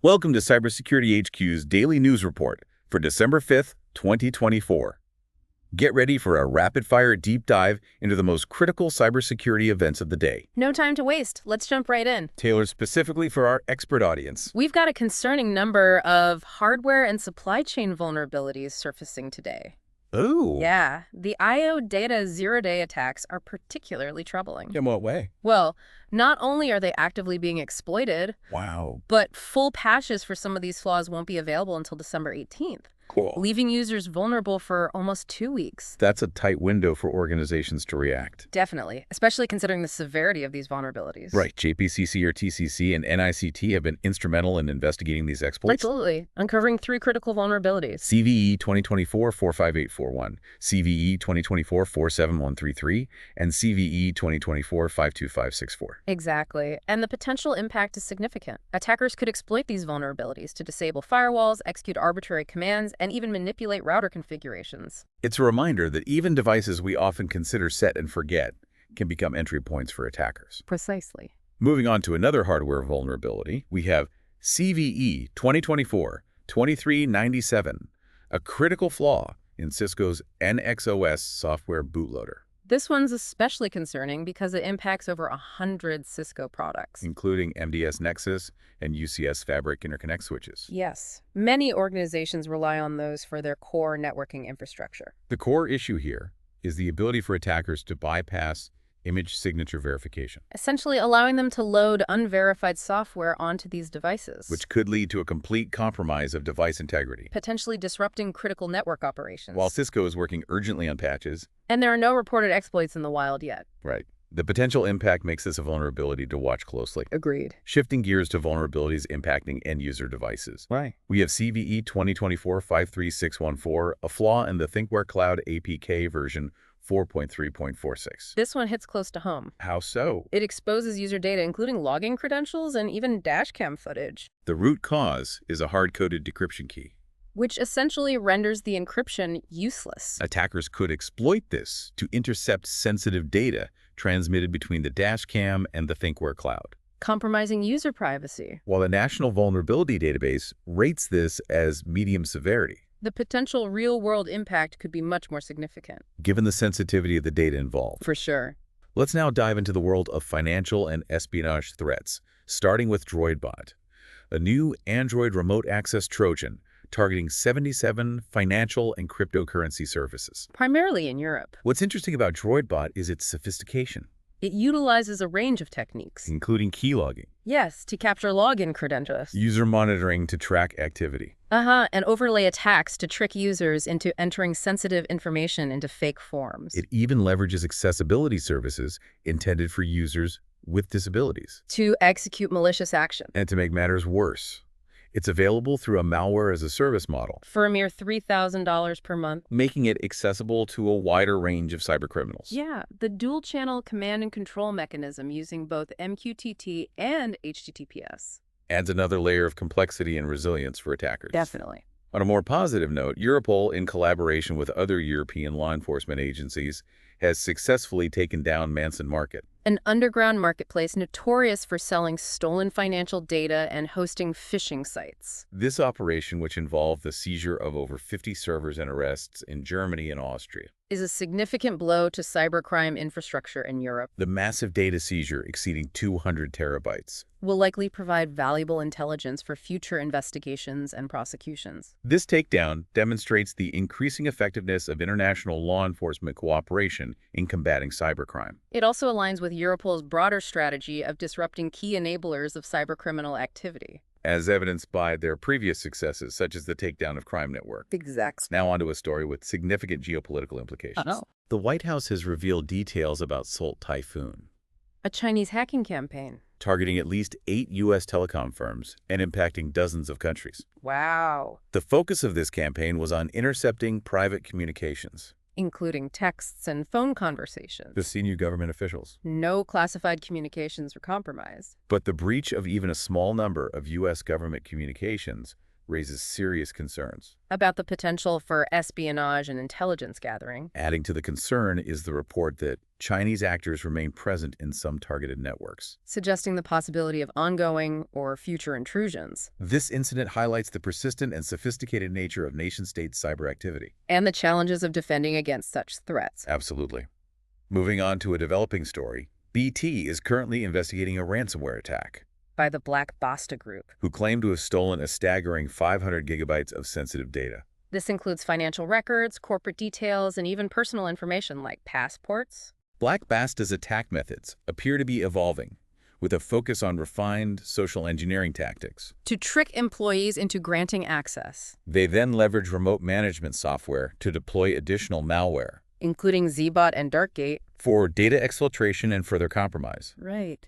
Welcome to Cybersecurity HQ's Daily News Report for December 5th, 2024. Get ready for a rapid-fire deep dive into the most critical cybersecurity events of the day, No time to waste. Let's jump right in. tailored specifically for our expert audience. We've got a concerning number of hardware and supply chain vulnerabilities surfacing today. Ooh. Yeah, the I/O data zero-day attacks are particularly troubling. In what way? Well, not only are they actively being exploited, Wow. but full patches for some of these flaws won't be available until December 18th, Cool. leaving users vulnerable for almost 2 weeks. That's a tight window for organizations to react. Definitely, especially considering the severity of these vulnerabilities. Right. JPCC or TCC and NICT have been instrumental in investigating these exploits. Absolutely. Uncovering 3 critical vulnerabilities. CVE 2024-45841, CVE 2024-47133, and CVE 2024-52564. Exactly. And the potential impact is significant. Attackers could exploit these vulnerabilities to disable firewalls, execute arbitrary commands, and even manipulate router configurations. It's a reminder that even devices we often consider set and forget can become entry points for attackers. Precisely. Moving on to another hardware vulnerability, we have CVE 2024-2397, a critical flaw in Cisco's NXOS software bootloader, This one's especially concerning because it impacts over 100 Cisco products. including MDS Nexus and UCS Fabric interconnect switches. Yes. Many organizations rely on those for their core networking infrastructure. The core issue here is the ability for attackers to bypass image signature verification, Essentially allowing them to load unverified software onto these devices, which could lead to a complete compromise of device integrity. potentially disrupting critical network operations. While Cisco is working urgently on patches, And there are no reported exploits in the wild yet. right, the potential impact makes this a vulnerability to watch closely. Agreed. Shifting gears to vulnerabilities impacting end-user devices. Right. We have CVE 2024-53614, a flaw in the ThinkWare Cloud APK version 4.3.46. This one hits close to home. How so? It exposes user data, including login credentials and even dashcam footage, The root cause is a hard-coded decryption key. which essentially renders the encryption useless. Attackers could exploit this to intercept sensitive data transmitted between the dashcam and the ThinkWare Cloud. Compromising user privacy. While the National Vulnerability Database rates this as medium severity, The potential real-world impact could be much more significant. given the sensitivity of the data involved. For sure. Let's now dive into the world of financial and espionage threats, starting with DroidBot, a new Android remote access Trojan targeting 77 financial and cryptocurrency services. Primarily in Europe. What's interesting about DroidBot is its sophistication, It utilizes a range of techniques. including keylogging, Yes, to capture login credentials. user monitoring to track activity, And overlay attacks to trick users into entering sensitive information into fake forms. It even leverages accessibility services intended for users with disabilities. To execute malicious action. And to make matters worse, it's available through a malware-as-a-service model, For a mere $3,000 per month. making it accessible to a wider range of cybercriminals. Yeah, the dual-channel command and control mechanism using both MQTT and HTTPS. Adds another layer of complexity and resilience for attackers. Definitely. On a more positive note, Europol, in collaboration with other European law enforcement agencies, has successfully taken down Manson Market. An underground marketplace notorious for selling stolen financial data and hosting phishing sites. This operation, which involved the seizure of over 50 servers and arrests in Germany and Austria, Is a significant blow to cybercrime infrastructure in Europe. the massive data seizure exceeding 200 terabytes. Will likely provide valuable intelligence for future investigations and prosecutions. This takedown demonstrates the increasing effectiveness of international law enforcement cooperation in combating cybercrime. It also aligns with Europol's broader strategy of disrupting key enablers of cybercriminal activity. As evidenced by their previous successes, such as the takedown of Crime Network. Exactly. Now onto a story with significant geopolitical implications. The White House has revealed details about Salt Typhoon, A Chinese hacking campaign. targeting at least 8 U.S. telecom firms and impacting dozens of countries. Wow. The focus of this campaign was on intercepting private communications Including texts and phone conversations. with senior government officials. No classified communications were compromised. But the breach of even a small number of U.S. government communications raises serious concerns. About the potential for espionage and intelligence gathering. Adding to the concern is the report that Chinese actors remain present in some targeted networks. Suggesting the possibility of ongoing or future intrusions. This incident highlights the persistent and sophisticated nature of nation-state cyber activity. And the challenges of defending against such threats. Absolutely. Moving on to a developing story, BT is currently investigating a ransomware attack. By the Black Basta Group, Who claim to have stolen a staggering 500 gigabytes of sensitive data. this includes financial records, corporate details, and even personal information like passports. Black Basta's attack methods appear to be evolving, with a focus on refined social engineering tactics. To trick employees into granting access, They then leverage remote management software to deploy additional malware including Zbot and Darkgate. for data exfiltration and further compromise. Right.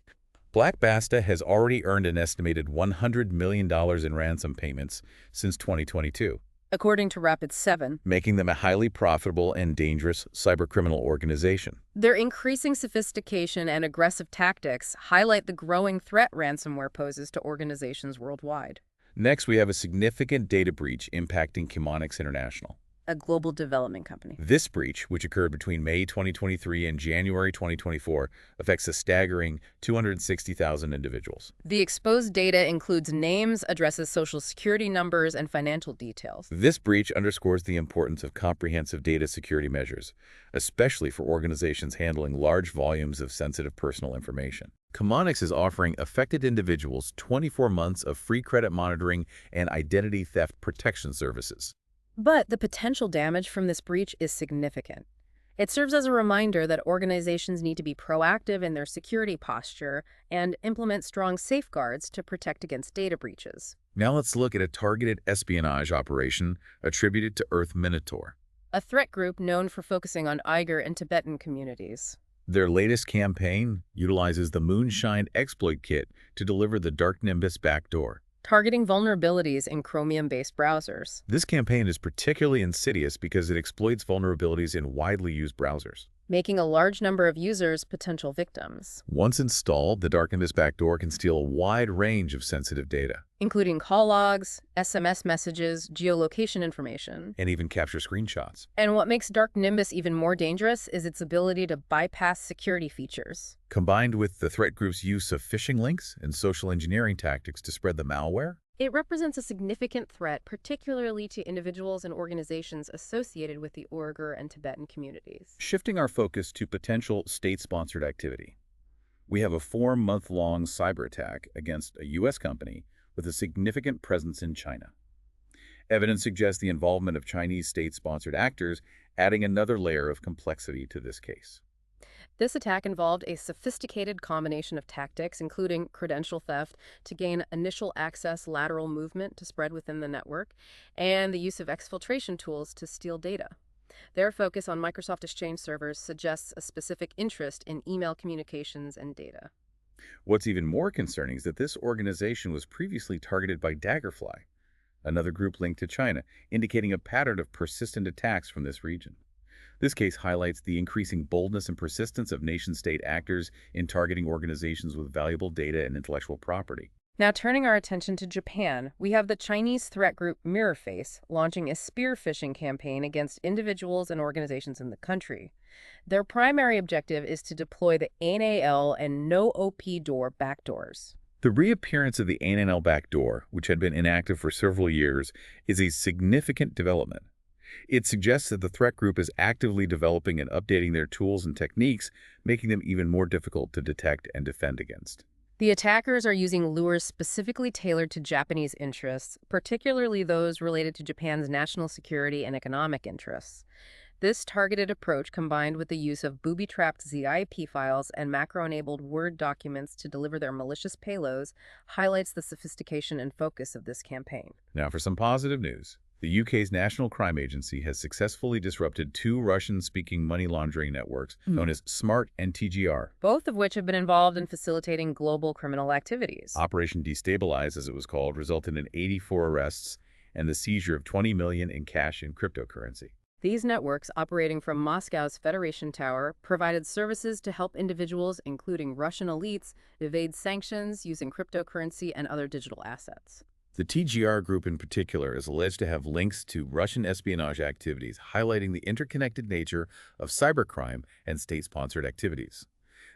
Black Basta has already earned an estimated $100 million in ransom payments since 2022, According to Rapid7, making them a highly profitable and dangerous cybercriminal organization. their increasing sophistication and aggressive tactics highlight the growing threat ransomware poses to organizations worldwide. Next, we have a significant data breach impacting Chemonics International. A global development company. This breach, which occurred between May 2023 and January 2024, affects a staggering 260,000 individuals. The exposed data includes names, addresses, social security numbers, and financial details. This breach underscores the importance of comprehensive data security measures, especially for organizations handling large volumes of sensitive personal information. Chemonics is offering affected individuals 24 months of free credit monitoring and identity theft protection services. But the potential damage from this breach is significant. It serves as a reminder that organizations need to be proactive in their security posture and implement strong safeguards to protect against data breaches. Now let's look at a targeted espionage operation attributed to Earth Minotaur. A threat group known for focusing on Uyghur and Tibetan communities. Their latest campaign utilizes the Moonshine exploit kit to deliver the Dark Nimbus backdoor. Targeting vulnerabilities in Chromium-based browsers. This campaign is particularly insidious because it exploits vulnerabilities in widely used browsers. Making a large number of users potential victims. Once installed, the Dark Nimbus backdoor can steal a wide range of sensitive data, Including call logs, SMS messages, geolocation information. and even capture screenshots. And what makes Dark Nimbus even more dangerous is its ability to bypass security features. Combined with the threat group's use of phishing links and social engineering tactics to spread the malware, It represents a significant threat, particularly to individuals and organizations associated with the Uyghur and Tibetan communities. shifting our focus to potential state-sponsored activity. We have a 4-month-long cyber attack against a U.S. company with a significant presence in China. Evidence suggests the involvement of Chinese state-sponsored actors, adding another layer of complexity to this case. This attack involved a sophisticated combination of tactics, including credential theft to gain initial access, lateral movement to spread within the network, and the use of exfiltration tools to steal data. Their focus on Microsoft Exchange servers suggests a specific interest in email communications and data. What's even more concerning is that this organization was previously targeted by Daggerfly, another group linked to China, indicating a pattern of persistent attacks from this region. This case highlights the increasing boldness and persistence of nation-state actors in targeting organizations with valuable data and intellectual property. Now, turning our attention to Japan, we have the Chinese threat group Mirrorface launching a spear phishing campaign against individuals and organizations in the country. Their primary objective is to deploy the ANAL and no-OP door backdoors. The reappearance of the ANL backdoor, which had been inactive for several years, is a significant development. It suggests that the threat group is actively developing and updating their tools and techniques, making them even more difficult to detect and defend against. The attackers are using lures specifically tailored to Japanese interests, particularly those related to Japan's national security and economic interests. This targeted approach, combined with the use of booby-trapped ZIP files and macro-enabled Word documents to deliver their malicious payloads, highlights the sophistication and focus of this campaign. Now for some positive news. The UK's National Crime Agency has successfully disrupted 2 Russian-speaking money laundering networks known as SMART and TGR. Both of which have been involved in facilitating global criminal activities. Operation Destabilize, as it was called, resulted in 84 arrests and the seizure of $20 million in cash and cryptocurrency. These networks, operating from Moscow's Federation Tower, provided services to help individuals, including Russian elites, evade sanctions using cryptocurrency and other digital assets. The TGR group in particular is alleged to have links to Russian espionage activities, highlighting the interconnected nature of cybercrime and state-sponsored activities.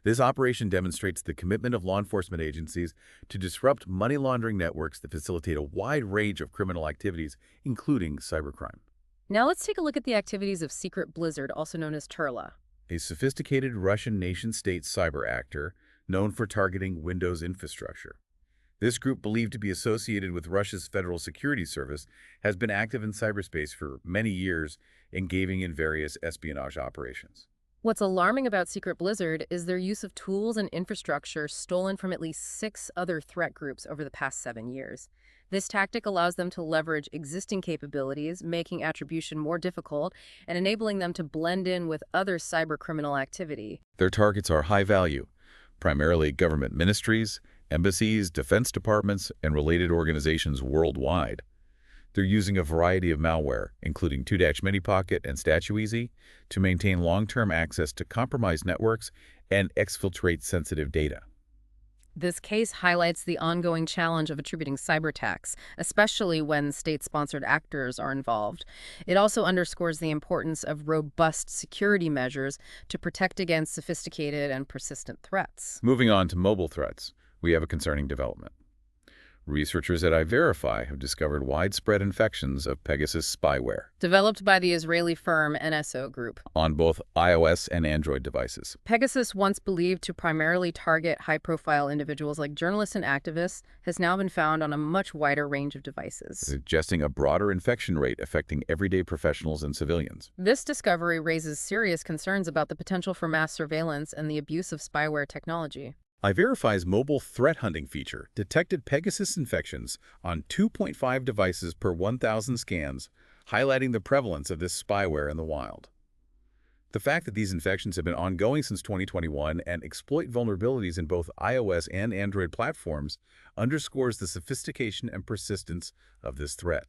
This operation demonstrates the commitment of law enforcement agencies to disrupt money laundering networks that facilitate a wide range of criminal activities, including cybercrime. Now let's take a look at the activities of Secret Blizzard, also known as Turla. A sophisticated Russian nation-state cyber actor known for targeting Windows infrastructure. This group, believed to be associated with Russia's Federal Security Service, has been active in cyberspace for many years, engaging in various espionage operations. What's alarming about Secret Blizzard is their use of tools and infrastructure stolen from at least 6 other threat groups over the past 7 years. This tactic allows them to leverage existing capabilities, making attribution more difficult and enabling them to blend in with other cybercriminal activity. Their targets are high value, primarily government ministries, embassies, defense departments, and related organizations worldwide. They're using a variety of malware, including 2-Minipocket and StatuEasy, to maintain long-term access to compromised networks and exfiltrate sensitive data. This case highlights the ongoing challenge of attributing cyber attacks, especially when state-sponsored actors are involved. It also underscores the importance of robust security measures to protect against sophisticated and persistent threats. Moving on to mobile threats, we have a concerning development. Researchers at iVerify have discovered widespread infections of Pegasus spyware Developed by the Israeli firm NSO Group. on both iOS and Android devices. Pegasus, once believed to primarily target high-profile individuals like journalists and activists, has now been found on a much wider range of devices. Suggesting a broader infection rate affecting everyday professionals and civilians. This discovery raises serious concerns about the potential for mass surveillance and the abuse of spyware technology. iVerify's mobile threat hunting feature detected Pegasus infections on 2.5 devices per 1,000 scans, highlighting the prevalence of this spyware in the wild. The fact that these infections have been ongoing since 2021 and exploit vulnerabilities in both iOS and Android platforms underscores the sophistication and persistence of this threat.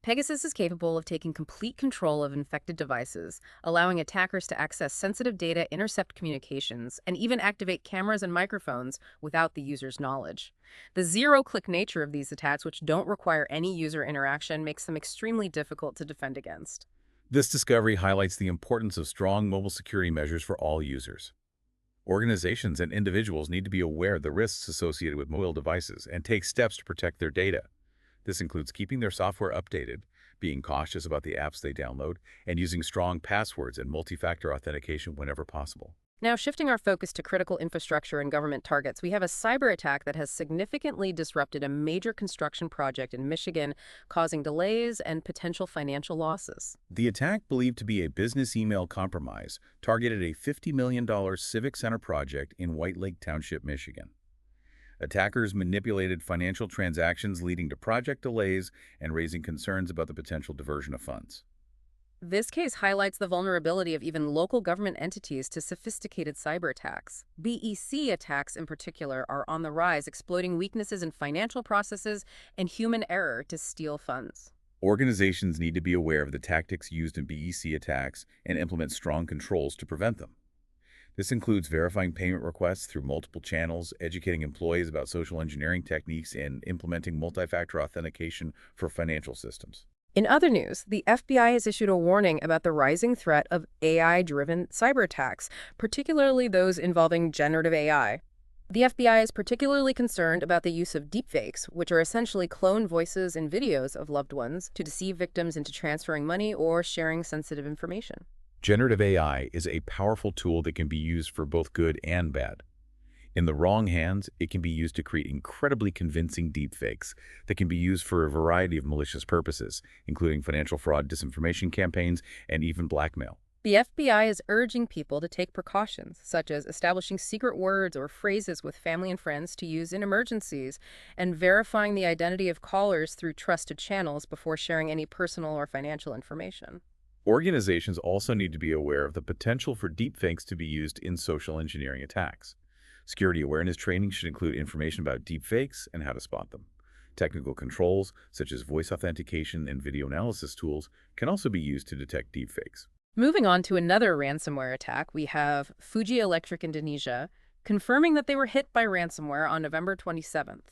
Pegasus is capable of taking complete control of infected devices, allowing attackers to access sensitive data, intercept communications, and even activate cameras and microphones without the user's knowledge. The zero-click nature of these attacks, which don't require any user interaction, makes them extremely difficult to defend against. This discovery highlights the importance of strong mobile security measures for all users. Organizations and individuals need to be aware of the risks associated with mobile devices and take steps to protect their data. This includes keeping their software updated, being cautious about the apps they download, and using strong passwords and multi-factor authentication whenever possible. Now, shifting our focus to critical infrastructure and government targets, we have a cyber attack that has significantly disrupted a major construction project in Michigan, causing delays and potential financial losses. The attack, believed to be a business email compromise, targeted a $50 million civic center project in White Lake Township, Michigan. Attackers manipulated financial transactions, leading to project delays and raising concerns about the potential diversion of funds. This case highlights the vulnerability of even local government entities to sophisticated cyber attacks. BEC attacks in particular are on the rise, exploiting weaknesses in financial processes and human error to steal funds. Organizations need to be aware of the tactics used in BEC attacks and implement strong controls to prevent them. This includes verifying payment requests through multiple channels, educating employees about social engineering techniques, and implementing multi-factor authentication for financial systems. In other news, the FBI has issued a warning about the rising threat of AI-driven cyber attacks, particularly those involving generative AI. The FBI is particularly concerned about the use of deepfakes, which are essentially cloned voices and videos of loved ones to deceive victims into transferring money or sharing sensitive information. Generative AI is a powerful tool that can be used for both good and bad. In the wrong hands, it can be used to create incredibly convincing deepfakes that can be used for a variety of malicious purposes, including financial fraud, disinformation campaigns, and even blackmail. The FBI is urging people to take precautions, such as establishing secret words or phrases with family and friends to use in emergencies, and verifying the identity of callers through trusted channels before sharing any personal or financial information. Organizations also need to be aware of the potential for deepfakes to be used in social engineering attacks. Security awareness training should include information about deepfakes and how to spot them. Technical controls, such as voice authentication and video analysis tools, can also be used to detect deepfakes. Moving on to another ransomware attack, we have Fuji Electric Indonesia confirming that they were hit by ransomware on November 27th.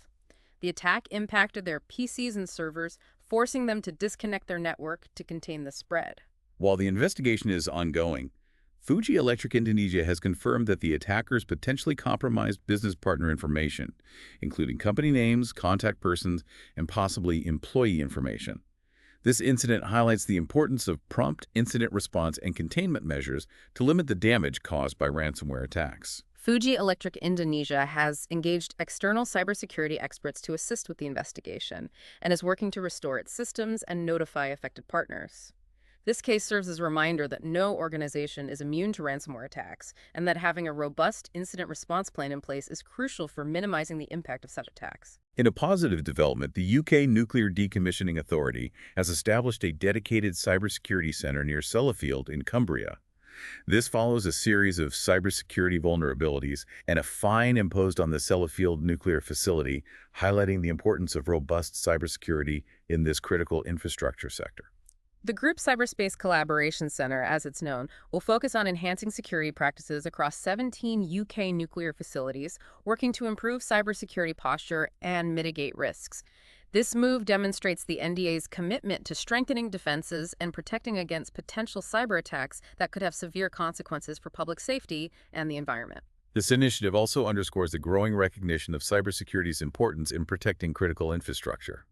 The attack impacted their PCs and servers, forcing them to disconnect their network to contain the spread. While the investigation is ongoing, Fuji Electric Indonesia has confirmed that the attackers potentially compromised business partner information, including company names, contact persons, and possibly employee information. This incident highlights the importance of prompt incident response and containment measures to limit the damage caused by ransomware attacks. Fuji Electric Indonesia has engaged external cybersecurity experts to assist with the investigation and is working to restore its systems and notify affected partners. This case serves as a reminder that no organization is immune to ransomware attacks and that having a robust incident response plan in place is crucial for minimizing the impact of such attacks. In a positive development, the UK Nuclear Decommissioning Authority has established a dedicated cybersecurity center near Sellafield in Cumbria. This follows a series of cybersecurity vulnerabilities and a fine imposed on the Sellafield nuclear facility, highlighting the importance of robust cybersecurity in this critical infrastructure sector. The Group Cyberspace Collaboration Center, as it's known, will focus on enhancing security practices across 17 UK nuclear facilities, working to improve cybersecurity posture and mitigate risks. This move demonstrates the NDA's commitment to strengthening defenses and protecting against potential cyber attacks that could have severe consequences for public safety and the environment. This initiative also underscores the growing recognition of cybersecurity's importance in protecting critical infrastructure.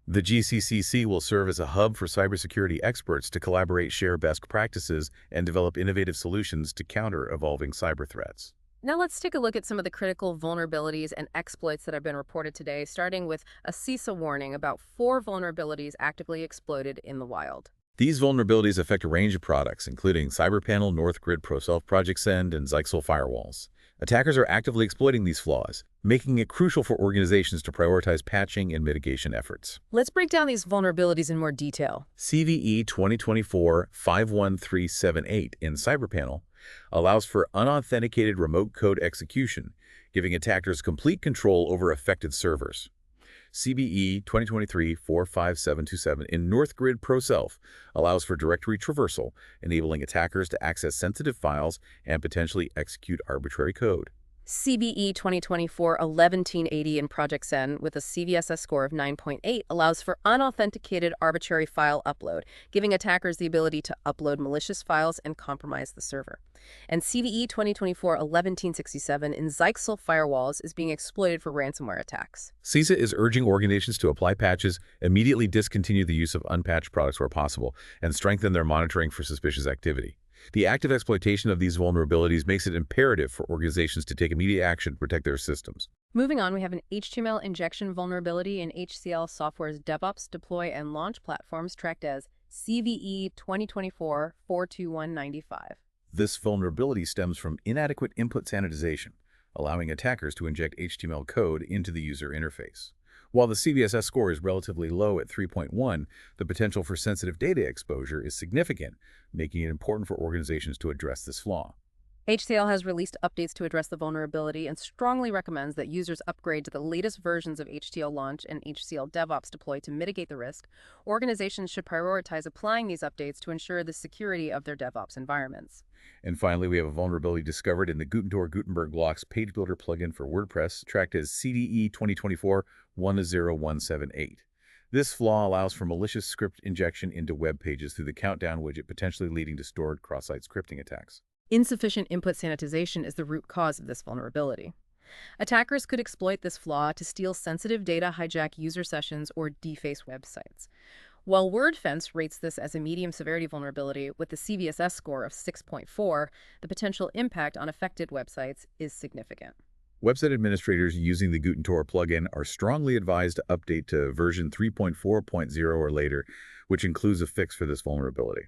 The GCCC will serve as a hub for cybersecurity experts to collaborate, share best practices, and develop innovative solutions to counter evolving cyber threats. Now let's take a look at some of the critical vulnerabilities and exploits that have been reported today, starting with a CISA warning about 4 vulnerabilities actively exploited in the wild. These vulnerabilities affect a range of products, including CyberPanel, Northgrid, ProSelf, Project Send, and Zyxel firewalls. Attackers are actively exploiting these flaws, making it crucial for organizations to prioritize patching and mitigation efforts. Let's break down these vulnerabilities in more detail. CVE 2024-51378 in CyberPanel allows for unauthenticated remote code execution, giving attackers complete control over affected servers. CVE 2023-45727 in Northgrid ProSelf allows for directory traversal, enabling attackers to access sensitive files and potentially execute arbitrary code. CVE 2024-1180 in Project Send with a CVSS score of 9.8 allows for unauthenticated arbitrary file upload, giving attackers the ability to upload malicious files and compromise the server. And CVE 2024-1167 in Zyxel firewalls is being exploited for ransomware attacks. CISA is urging organizations to apply patches, immediately discontinue the use of unpatched products where possible, and strengthen their monitoring for suspicious activity. The active exploitation of these vulnerabilities makes it imperative for organizations to take immediate action to protect their systems. Moving on, we have an HTML injection vulnerability in HCL Software's DevOps, deploy, and launch platforms tracked as CVE 2024-42195. This vulnerability stems from inadequate input sanitization, allowing attackers to inject HTML code into the user interface. While the CVSS score is relatively low at 3.1, the potential for sensitive data exposure is significant, making it important for organizations to address this flaw. HCL has released updates to address the vulnerability and strongly recommends that users upgrade to the latest versions of HCL Launch and HCL DevOps Deploy to mitigate the risk. Organizations should prioritize applying these updates to ensure the security of their DevOps environments. And finally, we have a vulnerability discovered in the Gutenberg Blocks Page Builder plugin for WordPress, tracked as CDE 2024-10178. This flaw allows for malicious script injection into web pages through the countdown widget, potentially leading to stored cross-site scripting attacks. Insufficient input sanitization is the root cause of this vulnerability. Attackers could exploit this flaw to steal sensitive data, hijack user sessions, or deface websites. While WordFence rates this as a medium severity vulnerability with a CVSS score of 6.4, the potential impact on affected websites is significant. Website administrators using the Gutenberg plugin are strongly advised to update to version 3.4.0 or later, which includes a fix for this vulnerability.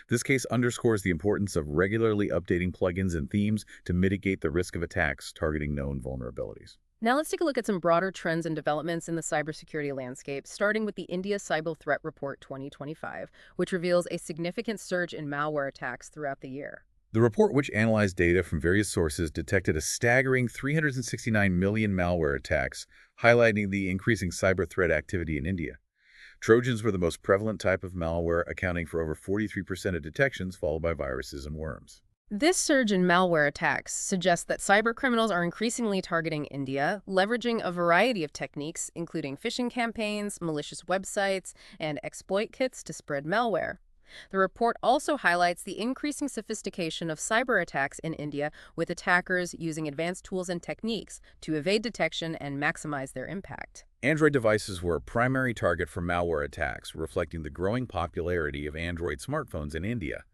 This case underscores the importance of regularly updating plugins and themes to mitigate the risk of attacks targeting known vulnerabilities. Now let's take a look at some broader trends and developments in the cybersecurity landscape, starting with the India Cyber Threat Report 2025, which reveals a significant surge in malware attacks throughout the year. The report, which analyzed data from various sources, detected a staggering 369 million malware attacks, highlighting the increasing cyber threat activity in India. Trojans were the most prevalent type of malware, accounting for over 43% of detections, followed by viruses and worms. This surge in malware attacks suggests that cybercriminals are increasingly targeting India, leveraging a variety of techniques, including phishing campaigns, malicious websites, and exploit kits to spread malware. The report also highlights the increasing sophistication of cyber attacks in India, with attackers using advanced tools and techniques to evade detection and maximize their impact. Android devices were a primary target for malware attacks, reflecting the growing popularity of Android smartphones in India.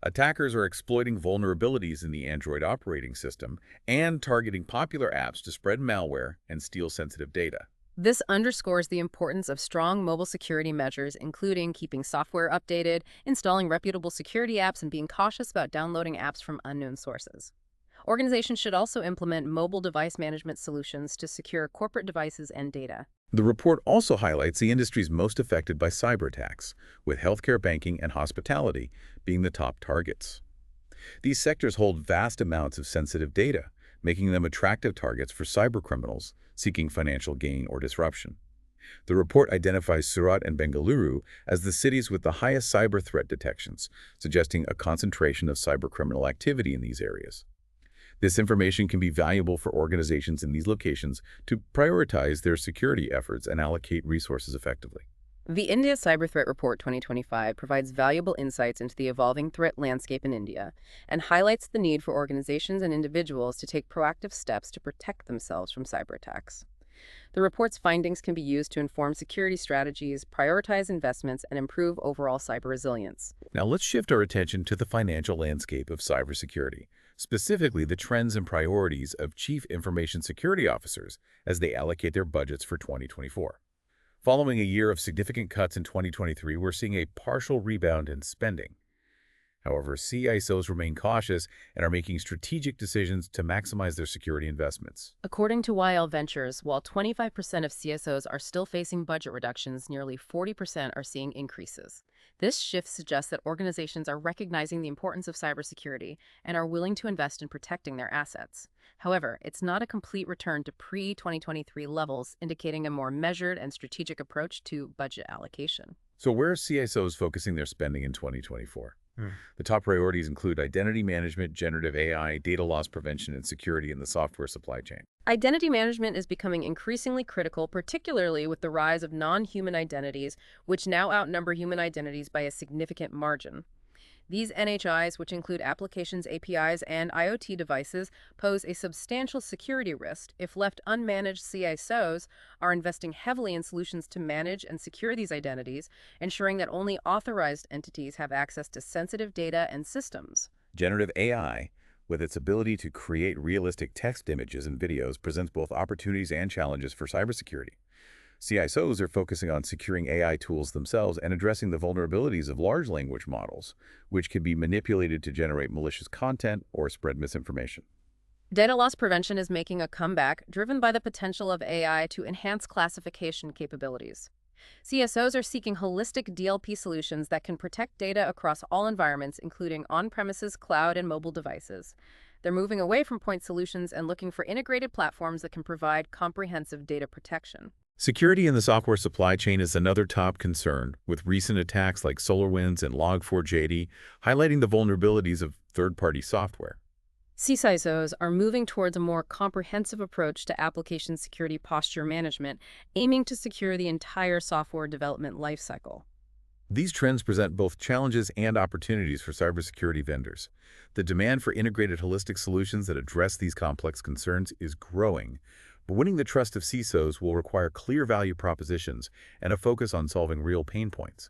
Attackers are exploiting vulnerabilities in the Android operating system and targeting popular apps to spread malware and steal sensitive data. This underscores the importance of strong mobile security measures, including keeping software updated, installing reputable security apps, and being cautious about downloading apps from unknown sources. Organizations should also implement mobile device management solutions to secure corporate devices and data. The report also highlights the industries most affected by cyber attacks, with healthcare, banking, and hospitality being the top targets. These sectors hold vast amounts of sensitive data, making them attractive targets for cybercriminals seeking financial gain or disruption. The report identifies Surat and Bengaluru as the cities with the highest cyber threat detections, suggesting a concentration of cybercriminal activity in these areas. This information can be valuable for organizations in these locations to prioritize their security efforts and allocate resources effectively. The India Cyber Threat Report 2025 provides valuable insights into the evolving threat landscape in India and highlights the need for organizations and individuals to take proactive steps to protect themselves from cyber attacks. The report's findings can be used to inform security strategies, prioritize investments, and improve overall cyber resilience. Now let's shift our attention to the financial landscape of cybersecurity, specifically the trends and priorities of Chief Information Security Officers as they allocate their budgets for 2024. Following a year of significant cuts in 2023, we're seeing a partial rebound in spending. However, CISOs remain cautious and are making strategic decisions to maximize their security investments. According to YL Ventures, while 25% of CSOs are still facing budget reductions, nearly 40% are seeing increases. This shift suggests that organizations are recognizing the importance of cybersecurity and are willing to invest in protecting their assets. However, it's not a complete return to pre-2023 levels, indicating a more measured and strategic approach to budget allocation. So where are CISOs focusing their spending in 2024? The top priorities include identity management, generative AI, data loss prevention, and security in the software supply chain. Identity management is becoming increasingly critical, particularly with the rise of non-human identities, which now outnumber human identities by a significant margin. These NHIs, which include applications, APIs, and IoT devices, pose a substantial security risk. If left unmanaged, CISOs are investing heavily in solutions to manage and secure these identities, ensuring that only authorized entities have access to sensitive data and systems. Generative AI, with its ability to create realistic text images and videos, presents both opportunities and challenges for cybersecurity. CISOs are focusing on securing AI tools themselves and addressing the vulnerabilities of large language models, which can be manipulated to generate malicious content or spread misinformation. Data loss prevention is making a comeback, driven by the potential of AI to enhance classification capabilities. CSOs are seeking holistic DLP solutions that can protect data across all environments, including on-premises, cloud, and mobile devices. They're moving away from point solutions and looking for integrated platforms that can provide comprehensive data protection. Security in the software supply chain is another top concern, with recent attacks like SolarWinds and Log4j highlighting the vulnerabilities of third-party software. CISOs are moving towards a more comprehensive approach to application security posture management, aiming to secure the entire software development lifecycle. These trends present both challenges and opportunities for cybersecurity vendors. The demand for integrated holistic solutions that address these complex concerns is growing, but winning the trust of CISOs will require clear value propositions and a focus on solving real pain points.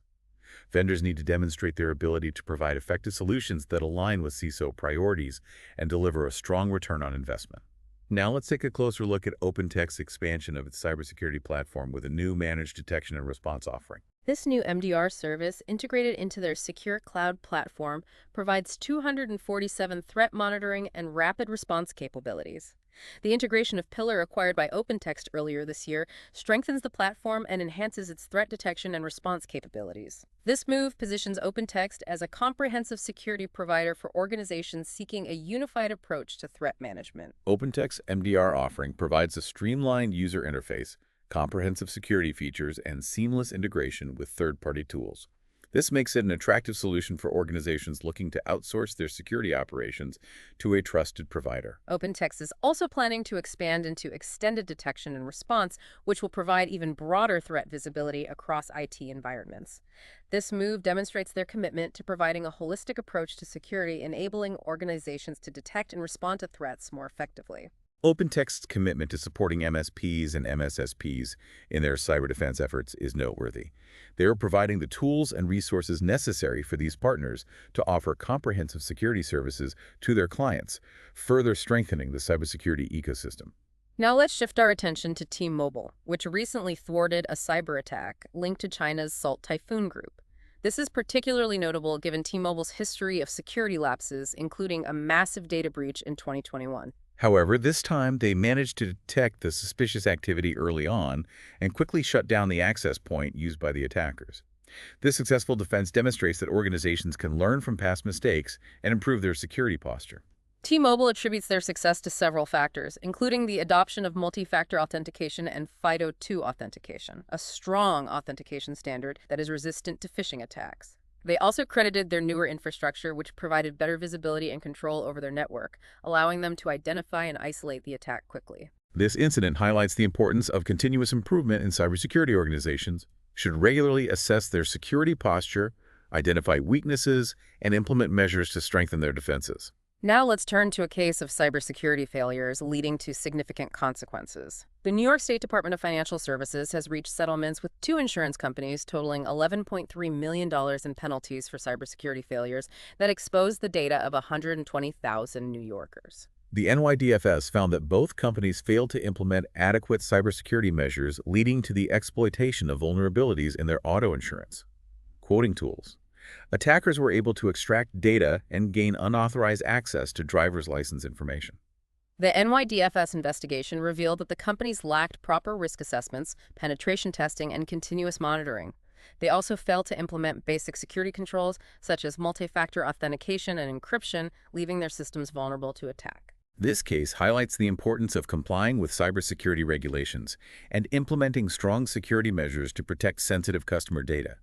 Vendors need to demonstrate their ability to provide effective solutions that align with CISO priorities and deliver a strong return on investment. Now let's take a closer look at OpenText's expansion of its cybersecurity platform with a new managed detection and response offering. This new MDR service, integrated into their secure cloud platform, provides 247 threat monitoring and rapid response capabilities. The integration of Pillar, acquired by OpenText earlier this year, strengthens the platform and enhances its threat detection and response capabilities. This move positions OpenText as a comprehensive security provider for organizations seeking a unified approach to threat management. OpenText's MDR offering provides a streamlined user interface, comprehensive security features, and seamless integration with third-party tools. This makes it an attractive solution for organizations looking to outsource their security operations to a trusted provider. OpenText is also planning to expand into extended detection and response, which will provide even broader threat visibility across IT environments. This move demonstrates their commitment to providing a holistic approach to security, enabling organizations to detect and respond to threats more effectively. OpenText's commitment to supporting MSPs and MSSPs in their cyber defense efforts is noteworthy. They are providing the tools and resources necessary for these partners to offer comprehensive security services to their clients, further strengthening the cybersecurity ecosystem. Now let's shift our attention to T-Mobile, which recently thwarted a cyber attack linked to China's Salt Typhoon Group. This is particularly notable given T-Mobile's history of security lapses, including a massive data breach in 2021. However, this time they managed to detect the suspicious activity early on and quickly shut down the access point used by the attackers. This successful defense demonstrates that organizations can learn from past mistakes and improve their security posture. T-Mobile attributes their success to several factors, including the adoption of multi-factor authentication and FIDO2 authentication, a strong authentication standard that is resistant to phishing attacks. They also credited their newer infrastructure, which provided better visibility and control over their network, allowing them to identify and isolate the attack quickly. This incident highlights the importance of continuous improvement in cybersecurity organizations should regularly assess their security posture, identify weaknesses, and implement measures to strengthen their defenses. Now let's turn to a case of cybersecurity failures leading to significant consequences. The New York State Department of Financial Services has reached settlements with two insurance companies totaling $11.3 million in penalties for cybersecurity failures that exposed the data of 120,000 New Yorkers. The NYDFS found that both companies failed to implement adequate cybersecurity measures, leading to the exploitation of vulnerabilities in their auto insurance quoting tools. Attackers were able to extract data and gain unauthorized access to driver's license information. The NYDFS investigation revealed that the companies lacked proper risk assessments, penetration testing, and continuous monitoring. They also failed to implement basic security controls, such as multi-factor authentication and encryption, leaving their systems vulnerable to attack. This case highlights the importance of complying with cybersecurity regulations and implementing strong security measures to protect sensitive customer data.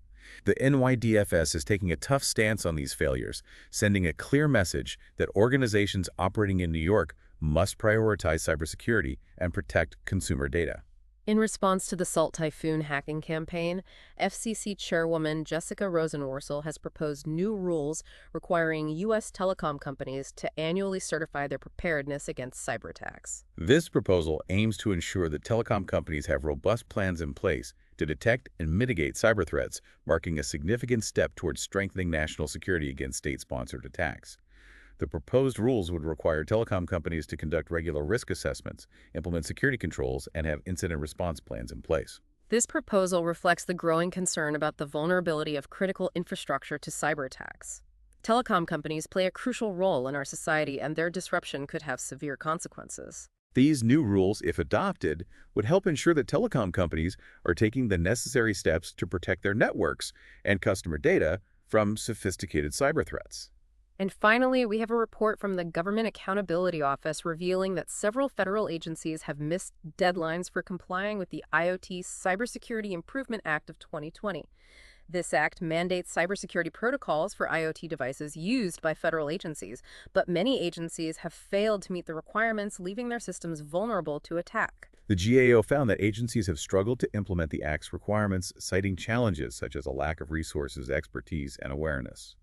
The NYDFS is taking a tough stance on these failures, sending a clear message that organizations operating in New York must prioritize cybersecurity and protect consumer data. In response to the Salt Typhoon hacking campaign, FCC Chairwoman Jessica Rosenworcel has proposed new rules requiring U.S. telecom companies to annually certify their preparedness against cyber attacks. This proposal aims to ensure that telecom companies have robust plans in place to detect and mitigate cyber threats, marking a significant step towards strengthening national security against state-sponsored attacks. The proposed rules would require telecom companies to conduct regular risk assessments, implement security controls, and have incident response plans in place. This proposal reflects the growing concern about the vulnerability of critical infrastructure to cyber attacks. Telecom companies play a crucial role in our society, and their disruption could have severe consequences. These new rules, if adopted, would help ensure that telecom companies are taking the necessary steps to protect their networks and customer data from sophisticated cyber threats. And finally, we have a report from the Government Accountability Office revealing that several federal agencies have missed deadlines for complying with the IoT Cybersecurity Improvement Act of 2020. This act mandates cybersecurity protocols for IoT devices used by federal agencies, but many agencies have failed to meet the requirements, leaving their systems vulnerable to attack. The GAO found that agencies have struggled to implement the Act's requirements, citing challenges such as a lack of resources, expertise, and awareness.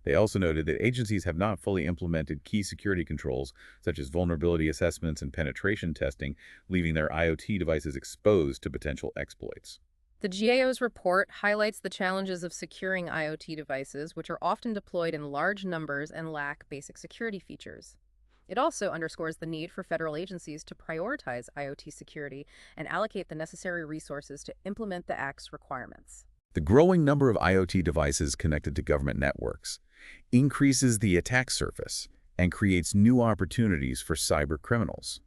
They also noted that agencies have not fully implemented key security controls, such as vulnerability assessments and penetration testing, leaving their IoT devices exposed to potential exploits. The GAO's report highlights the challenges of securing IoT devices, which are often deployed in large numbers and lack basic security features. It also underscores the need for federal agencies to prioritize IoT security and allocate the necessary resources to implement the Act's requirements. The growing number of IoT devices connected to government networks increases the attack surface and creates new opportunities for cyber criminals.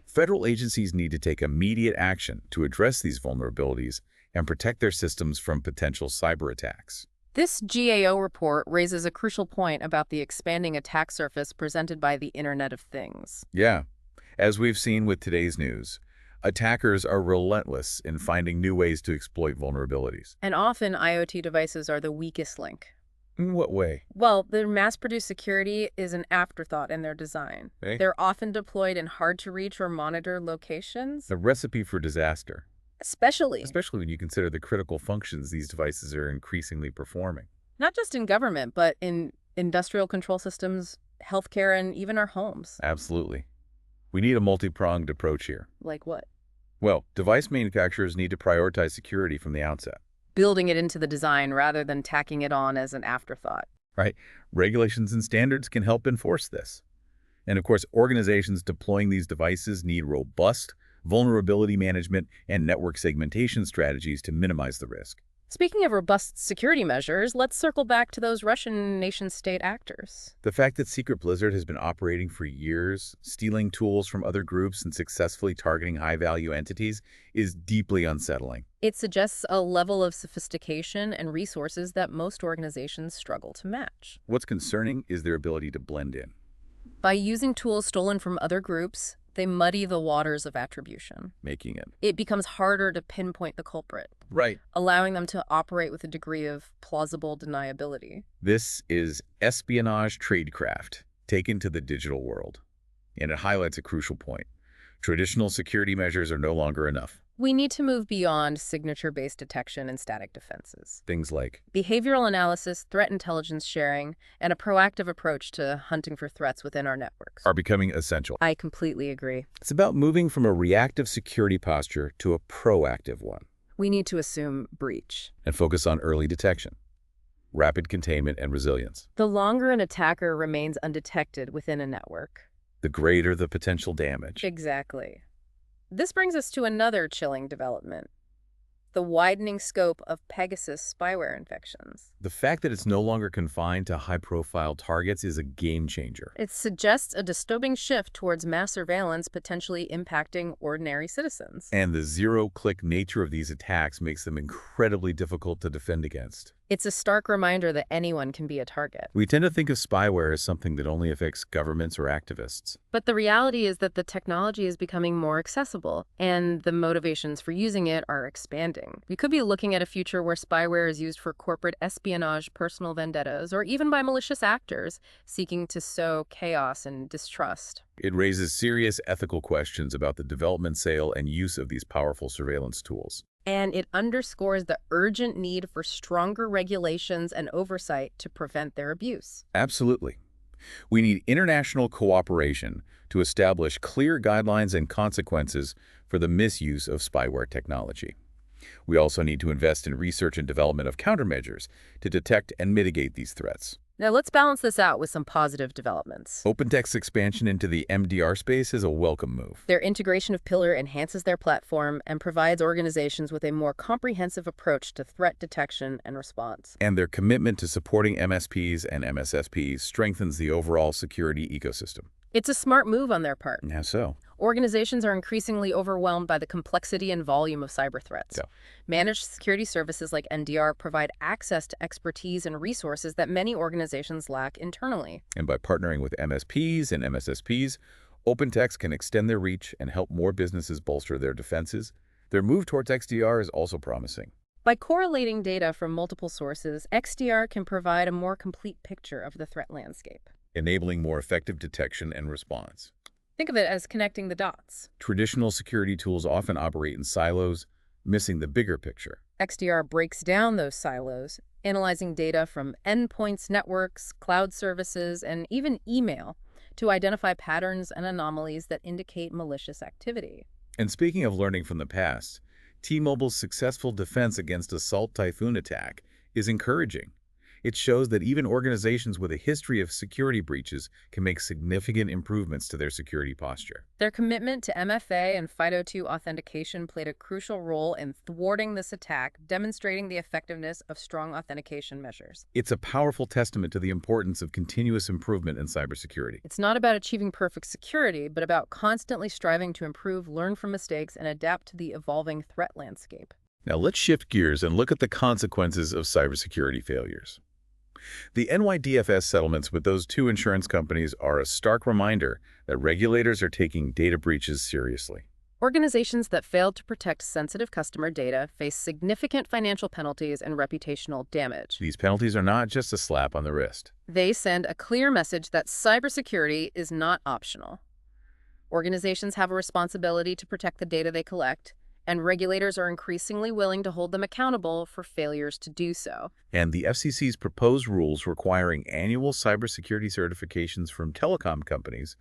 Federal agencies need to take immediate action to address these vulnerabilities and protect their systems from potential cyber attacks. This GAO report raises a crucial point about the expanding attack surface presented by the Internet of Things. Yeah, as we've seen with today's news, Attackers are relentless in finding new ways to exploit vulnerabilities. And often IoT devices are the weakest link. In what way? Well, their mass-produced security is an afterthought in their design. Eh? They're often deployed in hard-to-reach or monitor locations, A recipe for disaster, especially especially when you consider the critical functions these devices are increasingly performing. not just in government, but in industrial control systems, healthcare, and even our homes. Absolutely. We need a multi-pronged approach here. Like what? Well, device manufacturers need to prioritize security from the outset, Building it into the design rather than tacking it on as an afterthought. right? Regulations and standards can help enforce this. And of course, organizations deploying these devices need robust vulnerability management and network segmentation strategies to minimize the risk. Speaking of robust security measures, let's circle back to those Russian nation-state actors. The fact that Secret Blizzard has been operating for years, stealing tools from other groups and successfully targeting high-value entities is deeply unsettling. It suggests a level of sophistication and resources that most organizations struggle to match. What's concerning is their ability to blend in. By using tools stolen from other groups, they muddy the waters of attribution. Making it. It becomes harder to pinpoint the culprit, Right. allowing them to operate with a degree of plausible deniability. This is espionage tradecraft taken to the digital world. And it highlights a crucial point. Traditional security measures are no longer enough. We need to move beyond signature-based detection and static defenses. Things like Behavioral analysis, threat intelligence sharing, and a proactive approach to hunting for threats within our networks. are becoming essential. I completely agree. It's about moving from a reactive security posture to a proactive one We need to assume breach. and focus on early detection, rapid containment, and resilience. The longer an attacker remains undetected within a network. The greater the potential damage. Exactly. This brings us to another chilling development: the widening scope of Pegasus spyware infections. The fact that it's no longer confined to high-profile targets is a game changer. It suggests a disturbing shift towards mass surveillance potentially impacting ordinary citizens. And the zero-click nature of these attacks makes them incredibly difficult to defend against. It's a stark reminder that anyone can be a target. We tend to think of spyware as something that only affects governments or activists. But the reality is that the technology is becoming more accessible, and the motivations for using it are expanding. We could be looking at a future where spyware is used for corporate espionage, personal vendettas, or even by malicious actors seeking to sow chaos and distrust. It raises serious ethical questions about the development, sale, and use of these powerful surveillance tools. And it underscores the urgent need for stronger regulations and oversight to prevent their abuse. Absolutely. We need international cooperation to establish clear guidelines and consequences for the misuse of spyware technology. We also need to invest in research and development of countermeasures to detect and mitigate these threats. Now let's balance this out with some positive developments. OpenText's expansion into the MDR space is a welcome move. Their integration of Pillar enhances their platform and provides organizations with a more comprehensive approach to threat detection and response. And their commitment to supporting MSPs and MSSPs strengthens the overall security ecosystem. It's a smart move on their part. How so? Organizations are increasingly overwhelmed by the complexity and volume of cyber threats. Yeah. Managed security services like NDR provide access to expertise and resources that many organizations lack internally. And by partnering with MSPs and MSSPs, OpenText can extend their reach and help more businesses bolster their defenses. Their move towards XDR is also promising. By correlating data from multiple sources, XDR can provide a more complete picture of the threat landscape, enabling more effective detection and response. Think of it as connecting the dots. Traditional security tools often operate in silos, missing the bigger picture. XDR breaks down those silos, analyzing data from endpoints, networks, cloud services, and even email to identify patterns and anomalies that indicate malicious activity. And speaking of learning from the past, T-Mobile's successful defense against a Salt Typhoon attack is encouraging. It shows that even organizations with a history of security breaches can make significant improvements to their security posture. Their commitment to MFA and FIDO2 authentication played a crucial role in thwarting this attack, demonstrating the effectiveness of strong authentication measures. It's a powerful testament to the importance of continuous improvement in cybersecurity. It's not about achieving perfect security, but about constantly striving to improve, learn from mistakes, and adapt to the evolving threat landscape. Now let's shift gears and look at the consequences of cybersecurity failures. The NYDFS settlements with those two insurance companies are a stark reminder that regulators are taking data breaches seriously. Organizations that fail to protect sensitive customer data face significant financial penalties and reputational damage. These penalties are not just a slap on the wrist. They send a clear message that cybersecurity is not optional. Organizations have a responsibility to protect the data they collect, and regulators are increasingly willing to hold them accountable for failures to do so. And the FCC's proposed rules requiring annual cybersecurity certifications from telecom companies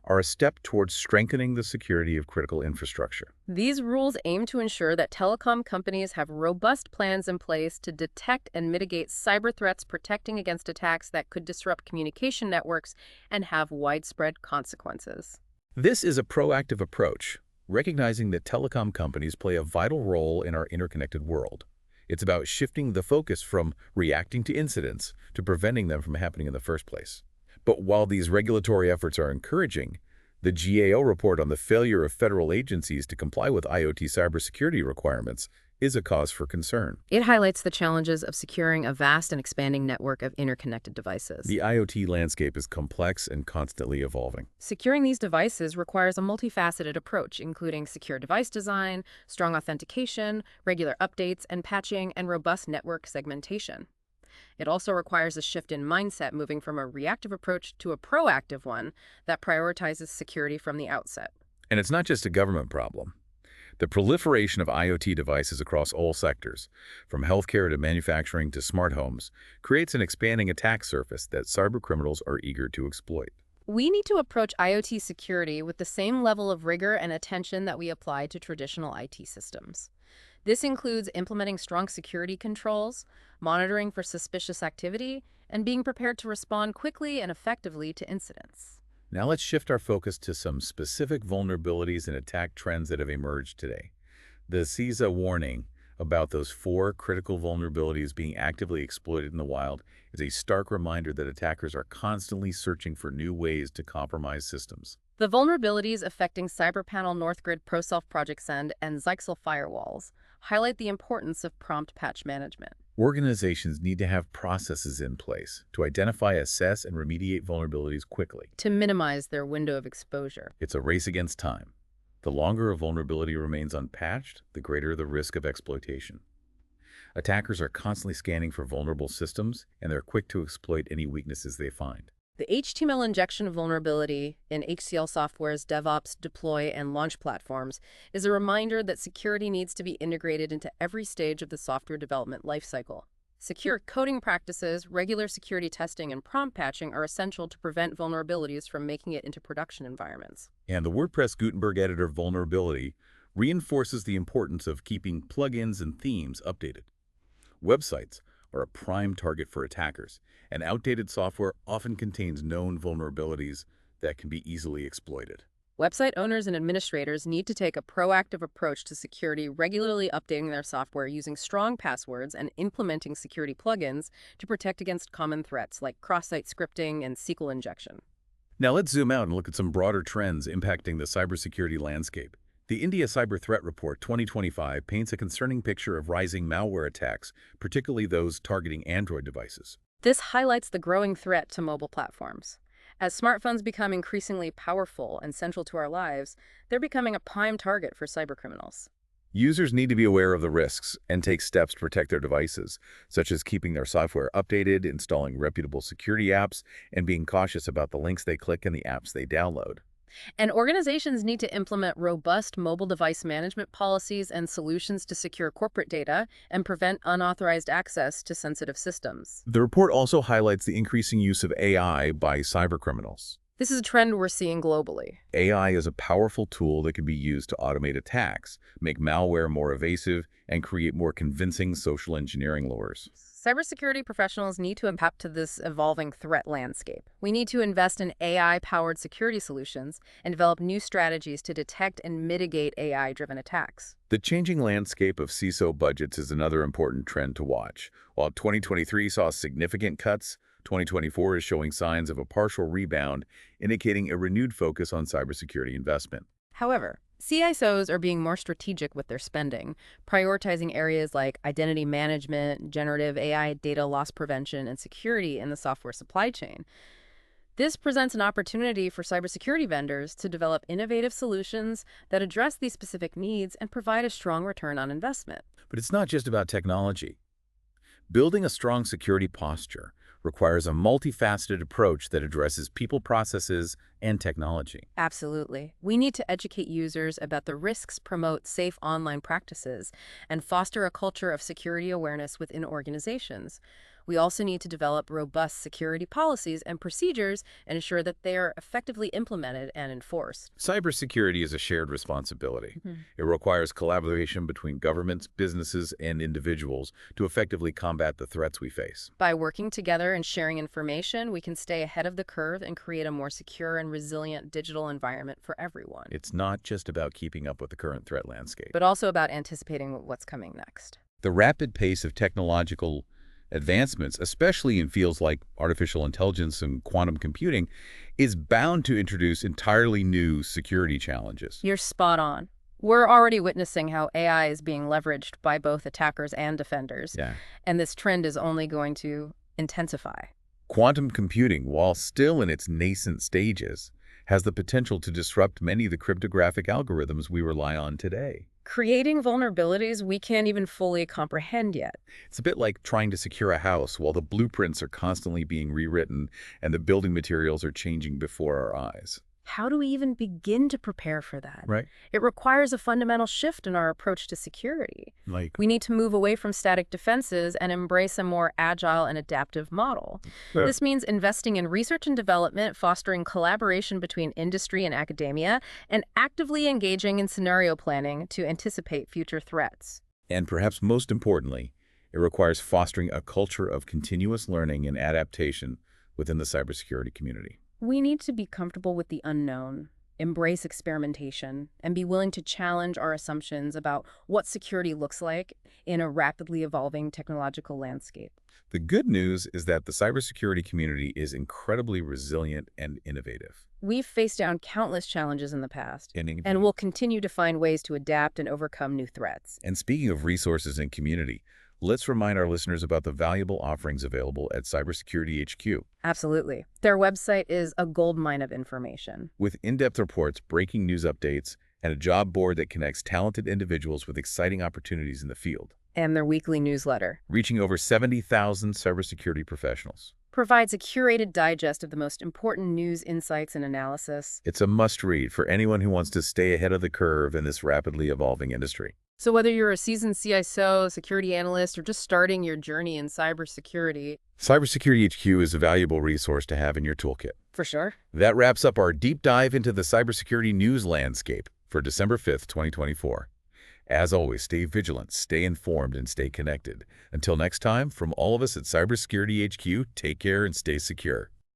are a step towards strengthening the security of critical infrastructure. These rules aim to ensure that telecom companies have robust plans in place to detect and mitigate cyber threats, protecting against attacks that could disrupt communication networks and have widespread consequences. This is a proactive approach, recognizing that telecom companies play a vital role in our interconnected world. It's about shifting the focus from reacting to incidents to preventing them from happening in the first place. But while these regulatory efforts are encouraging, the GAO report on the failure of federal agencies to comply with IoT cybersecurity requirements is a cause for concern. It highlights the challenges of securing a vast and expanding network of interconnected devices. The IoT landscape is complex and constantly evolving. Securing these devices requires a multifaceted approach, including secure device design, strong authentication, regular updates and patching, and robust network segmentation. It also requires a shift in mindset, moving from a reactive approach to a proactive one that prioritizes security from the outset. And it's not just a government problem. The proliferation of IoT devices across all sectors, from healthcare to manufacturing to smart homes, creates an expanding attack surface that cybercriminals are eager to exploit. We need to approach IoT security with the same level of rigor and attention that we apply to traditional IT systems. This includes implementing strong security controls, monitoring for suspicious activity, and being prepared to respond quickly and effectively to incidents. Now let's shift our focus to some specific vulnerabilities and attack trends that have emerged today. The CISA warning about those 4 critical vulnerabilities being actively exploited in the wild is a stark reminder that attackers are constantly searching for new ways to compromise systems. The vulnerabilities affecting CyberPanel Northgrid ProSelf Project Send and Zyxel firewalls highlight the importance of prompt patch management. Organizations need to have processes in place to identify, assess, and remediate vulnerabilities quickly. To minimize their window of exposure. It's a race against time. The longer a vulnerability remains unpatched, the greater the risk of exploitation. Attackers are constantly scanning for vulnerable systems, and they're quick to exploit any weaknesses they find. The HTML injection vulnerability in HCL Software's DevOps, deploy, and launch platforms is a reminder that security needs to be integrated into every stage of the software development lifecycle. Secure coding practices, regular security testing, and prompt patching are essential to prevent vulnerabilities from making it into production environments. And the WordPress Gutenberg editor vulnerability reinforces the importance of keeping plugins and themes updated. Websites are a prime target for attackers, and outdated software often contains known vulnerabilities that can be easily exploited. Website owners and administrators need to take a proactive approach to security, regularly updating their software using strong passwords and implementing security plugins to protect against common threats like cross-site scripting and SQL injection. Now let's zoom out and look at some broader trends impacting the cybersecurity landscape. The India Cyber Threat Report 2025 paints a concerning picture of rising malware attacks, particularly those targeting Android devices. This highlights the growing threat to mobile platforms. As smartphones become increasingly powerful and central to our lives, they're becoming a prime target for cybercriminals. Users need to be aware of the risks and take steps to protect their devices, such as keeping their software updated, installing reputable security apps, and being cautious about the links they click and the apps they download. And organizations need to implement robust mobile device management policies and solutions to secure corporate data and prevent unauthorized access to sensitive systems. The report also highlights the increasing use of AI by cybercriminals. This is a trend we're seeing globally. AI is a powerful tool that can be used to automate attacks, make malware more evasive, and create more convincing social engineering lures. Cybersecurity professionals need to adapt to this evolving threat landscape. We need to invest in AI-powered security solutions and develop new strategies to detect and mitigate AI-driven attacks. The changing landscape of CISO budgets is another important trend to watch. While 2023 saw significant cuts, 2024 is showing signs of a partial rebound, indicating a renewed focus on cybersecurity investment. However, CISOs are being more strategic with their spending, prioritizing areas like identity management, generative AI, data loss prevention, and security in the software supply chain. This presents an opportunity for cybersecurity vendors to develop innovative solutions that address these specific needs and provide a strong return on investment. But it's not just about technology. Building a strong security posture requires a multifaceted approach that addresses people, processes, and technology. Absolutely. We need to educate users about the risks, promote safe online practices, and foster a culture of security awareness within organizations. We also need to develop robust security policies and procedures and ensure that they are effectively implemented and enforced. Cybersecurity is a shared responsibility. Mhm. It requires collaboration between governments, businesses, and individuals to effectively combat the threats we face. By working together and sharing information, we can stay ahead of the curve and create a more secure and resilient digital environment for everyone, It's not just about keeping up with the current threat landscape. but also about anticipating what's coming next. The rapid pace of technological advancements, especially in fields like artificial intelligence and quantum computing, is bound to introduce entirely new security challenges. You're spot on. We're already witnessing how AI is being leveraged by both attackers and defenders, Yeah. and this trend is only going to intensify. Quantum computing, while still in its nascent stages, has the potential to disrupt many of the cryptographic algorithms we rely on today. Creating vulnerabilities we can't even fully comprehend yet. It's a bit like trying to secure a house while the blueprints are constantly being rewritten and the building materials are changing before our eyes. How do we even begin to prepare for that? Right? It requires a fundamental shift in our approach to security. Like, We need to move away from static defenses and embrace a more agile and adaptive model. This means investing in research and development, fostering collaboration between industry and academia, and actively engaging in scenario planning to anticipate future threats. and perhaps most importantly, it requires fostering a culture of continuous learning and adaptation within the cybersecurity community. We need to be comfortable with the unknown, embrace experimentation, and be willing to challenge our assumptions about what security looks like in a rapidly evolving technological landscape. The good news is that the cybersecurity community is incredibly resilient and innovative. We've faced down countless challenges in the past, And, and we'll continue to find ways to adapt and overcome new threats. and speaking of resources and community, let's remind our listeners about the valuable offerings available at Cybersecurity HQ. Absolutely. Their website is a goldmine of information. With in-depth reports, breaking news updates, and a job board that connects talented individuals with exciting opportunities in the field, And their weekly newsletter reaching over 70,000 cybersecurity professionals. provides a curated digest of the most important news, insights, and analysis. It's a must-read for anyone who wants to stay ahead of the curve in this rapidly evolving industry. So whether you're a seasoned CISO, security analyst, or just starting your journey in cybersecurity, Cybersecurity HQ is a valuable resource to have in your toolkit. for sure. That wraps up our deep dive into the cybersecurity news landscape for December 5th, 2024. As always, stay vigilant, stay informed, and stay connected. Until next time, from all of us at Cybersecurity HQ, take care and stay secure.